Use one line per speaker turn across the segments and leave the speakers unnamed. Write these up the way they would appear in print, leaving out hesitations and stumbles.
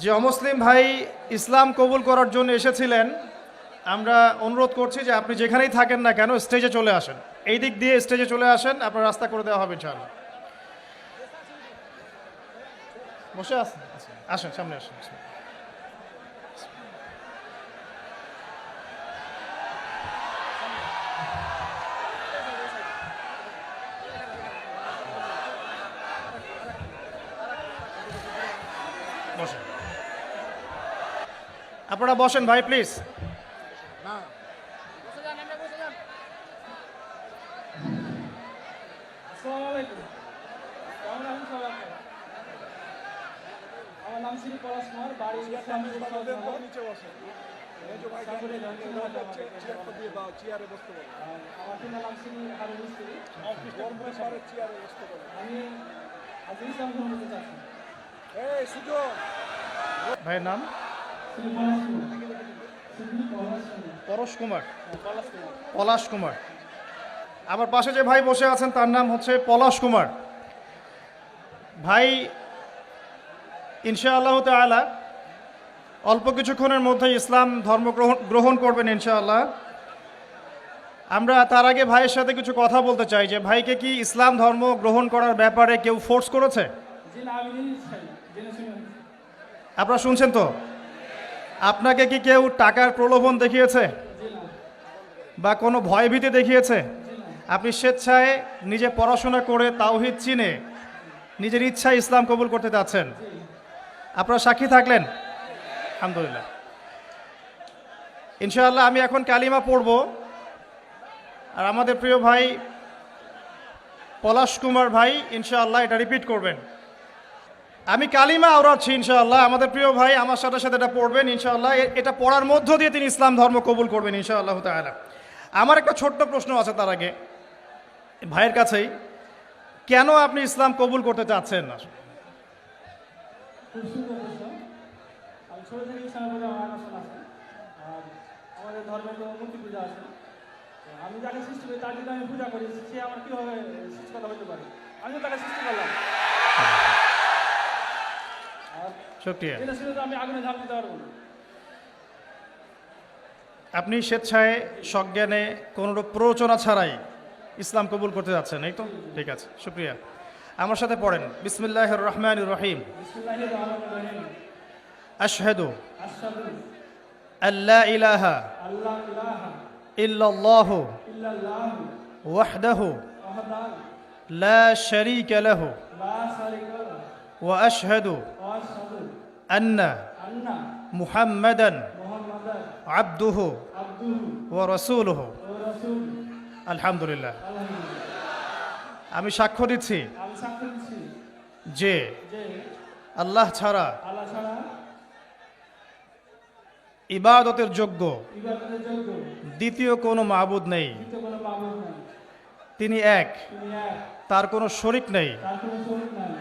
যে অমুসলিম ভাই ইসলাম কবুল করার জন্য এসেছিলেন, আমরা অনুরোধ করছি যে আপনি যেখানেই থাকেন না কেন স্টেজে চলে আসেন। এই দিক দিয়ে স্টেজে চলে আসেন, আপনার রাস্তা করে দেওয়া হবে ইনশাআল্লাহ। বসে আসেন, আসেন সামনে আসেন। বসেন, আপনারা বসেন ভাই প্লিজ।
আমার নাম শ্রী পলাশ কুমার, বাড়ি আমার পিতার নাম শ্রী হারুন মিস্ত্রি। আমি আজ ইসলাম গ্রহণ করতে চাচ্ছি।
ভাইয়ের নাম
শ্রী পলাশ কুমার। শ্রী
পরশ কুমার,
পলাশ কুমার।
পলাশ কুমার। আমার পাশে যে ভাই বসে আছেন তার নাম হচ্ছে পলাশ কুমার। ভাই ইনশাআল্লাহ তাআলা অল্প কিছুক্ষণের মধ্যে ইসলাম ধর্ম গ্রহণ করবেন ইনশাআল্লাহ। আমরা তার আগে ভাইয়ের সাথে কিছু কথা বলতে চাই যে ভাইকে কি ইসলাম ধর্ম গ্রহণ করার ব্যাপারে কেউ ফোর্স করেছে?
জি না, আমি নিজে চাই, জেনে শুনে।
আপনারা শুনছেন তো? আপনাকে কি কেউ টাকার প্রলোভন দেখিয়েছে
জি না,
বা কোনো ভয়ভীতি দেখিয়েছে?
জি না।
আপনি স্বেচ্ছায় নিজে পড়াশোনা করে তাওহীদ চিনে নিজের ইচ্ছায় ইসলাম কবুল করতে চাচ্ছেন। আপনারা সাক্ষী থাকলেন? আলহামদুলিল্লাহ। ইনশাআল্লাহ আমি এখন কালিমা পড়ব, আর আমাদের প্রিয় ভাই পলাশ কুমার ভাই ইনশাআল্লাহ এটা রিপিট করবেন। আমি কালিমা আওড়াচ্ছি ইনশাআল্লাহ, আমাদের প্রিয় ভাই আমার সাথে সাথে এটা পড়বেন ইনশাআল্লাহ। এটা পড়ার মধ্য দিয়ে তিনি ইসলাম ধর্ম কবুল করবেন ইনশাআল্লাহ তাআলা। আমার একটা ছোট্ট প্রশ্ন আছে তার আগে ভাইয়ের কাছেই, কেন আপনি ইসলাম কবুল করতে চাচ্ছেন না?
খুব সুন্দর প্রশ্ন। আমি ছোট থেকে ইসলামের প্রতি আমার আকর্ষণ আছে। আর আমাদের ধর্মে তো মূর্তি পূজা আছে। তো আমি যাকে সৃষ্টি করি তার যদি আমি পূজা করি, সে আমার কীভাবে সৃষ্টিকর্তা হতে পারে? আমিও তাকে সৃষ্টি করলাম। আর
শুকরিয়া।
জেনে শুনে তো আমি আগুনে ঝাঁপ দিতে পারবো না।
আপনি স্বেচ্ছায় সজ্ঞানে কোনোরূপ প্ররোচনা ছাড়াই ইসলাম কবুল করতে যাচ্ছেন, এই তো? ঠিক আছে, শুক্রিয়া। আমার সাথে পড়েন, বিসমিল্লাহির রহমানির রহিম।
বিসমিল্লাহির রহমানির রহিম।
আশহাদু
আশহাদু
আল্লা ইলাহা
আল্লা ইলাহা
ইল্লাল্লাহু
ইল্লাল্লাহু
ওয়াহদাহু
ওয়াহদাহু
লা শারীকা লাহু
লা শারীকা লাহু
ওয়া আশহাদু
ওয়া আশহাদু
আন্না
আন্না
মুহাম্মাদান
মুহাম্মাদান
আবদুহু
আবদুহু
ওয়া রাসূলুহু।
ওয়া রাসূলুহু।
আলহামদুলিল্লাহ।
আলহামদুলিল্লাহ।
আমি সাক্ষ্য দিচ্ছি
আমি সাক্ষ্য দিচ্ছি
যে
যে
আল্লাহ ছাড়া
আল্লাহ ছাড়া
ইবাদতের যোগ্য
ইবাদতের যোগ্য
দ্বিতীয় কোনো মাবুদ নেই।
দ্বিতীয় কোনো মাবুদ নাই।
তিনি এক,
তিনি এক,
তার কোনো শরিক নেই।
তার কোনো শরীক নাই।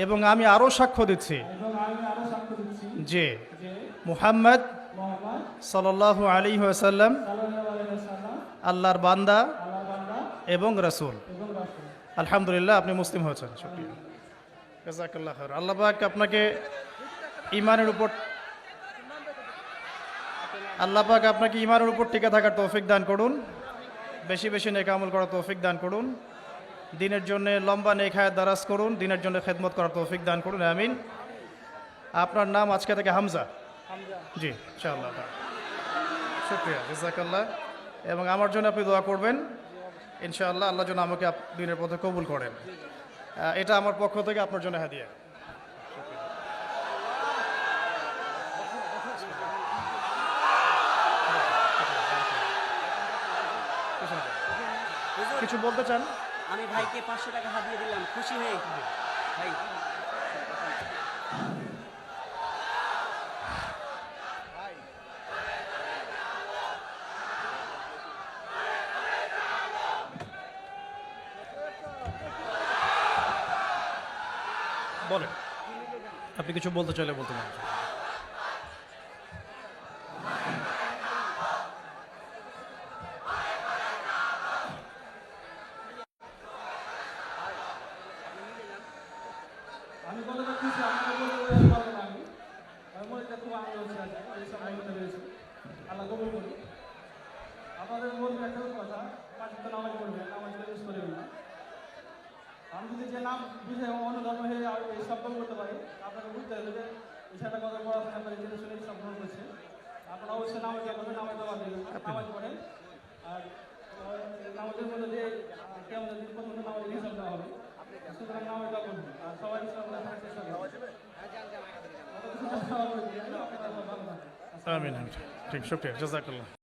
এবং আমি আরও সাক্ষ্য দিচ্ছি
এবং আমি আরো সাক্ষ্য দিচ্ছি
যে
যে
মুহাম্মদ
মুহাম্মদ
সাল্লাল্লাহু আলাইহি ওয়াসাল্লাম
সাল্লাল্লাহু আলাইহি ওয়াসাল্লাম
আল্লাহর বান্দা
আল্লাহর বান্দা
এবং রাসূল।
এবং রাসূল।
আলহামদুলিল্লাহ, আপনি মুসলিম হয়েছেন। শুকরিয়া, জাযাকাল্লাহ খাইর। আল্লাহ পাক আপনাকে ঈমানের উপর ঈমানের উপর টিকে থাকার তৌফিক দান করুন, বেশি বেশি নেক আমল করার তৌফিক দান করুন, দিনের জন্য লম্বা নেক হায়াত দারাজ করুন, দিনের জন্য খেদমত করার তৌফিক দান করুন, আমিন। আপনার নাম আজকে থেকে হামজা? জি, ইনশাআল্লাহ। শুকরিয়া, জাযাকাল্লাহ। এবং আমার জন্য আপনি দোয়া করবেন ইনশাআল্লাহ, আল্লাহ যেন আমাকে দিনের পথে কবুল করেন। এটা আমার পক্ষ থেকে আপনার জন্য হাদিয়া। কিছু বলতে চান?
আমি ভাইকে 500 টাকা হাতিয়ে দিলাম, খুশি হয়ে ভাই।
বলেন, আপনি কিছু বলতে চাইলে বলতে পারেন।
আমি বলে যাচ্ছি, আপনাকে বলতে পারবো না আমি। মনটা খুব আনন্দ হচ্ছে আজকে এই সময় হতে পেরেছি আল্লাহ কবুল করুন আপনাদের বলবো একটা কথা পাঁচ ওয়াক্ত নামাজ পড়বেন নামাজ মিস করবেন না আমি যদি যে নাম বুঝে অন্য ধর্ম হয়ে এই সব করতে পারি আপনাকে বুঝতে হবে যে বিষয়টা কত পড়াশোনা করে জেনে শুনে সব গ্রহণ করছে আপনারা অবশ্যই নামাজ করবেন নামাজ দেওয়া দেবেন নামাজ পড়েন আর নামাজের মধ্যে যে কেমন দিন পর্যন্ত নামাজের হিসাব দেওয়া হবে সুতরাং নামাজ দেওয়া করবেন আর সবাই ইসলাম থাকার চেষ্টা করবেন
আমিন আমিন। ঠিক শুক্রিয়া জাজাকাল্লাহ।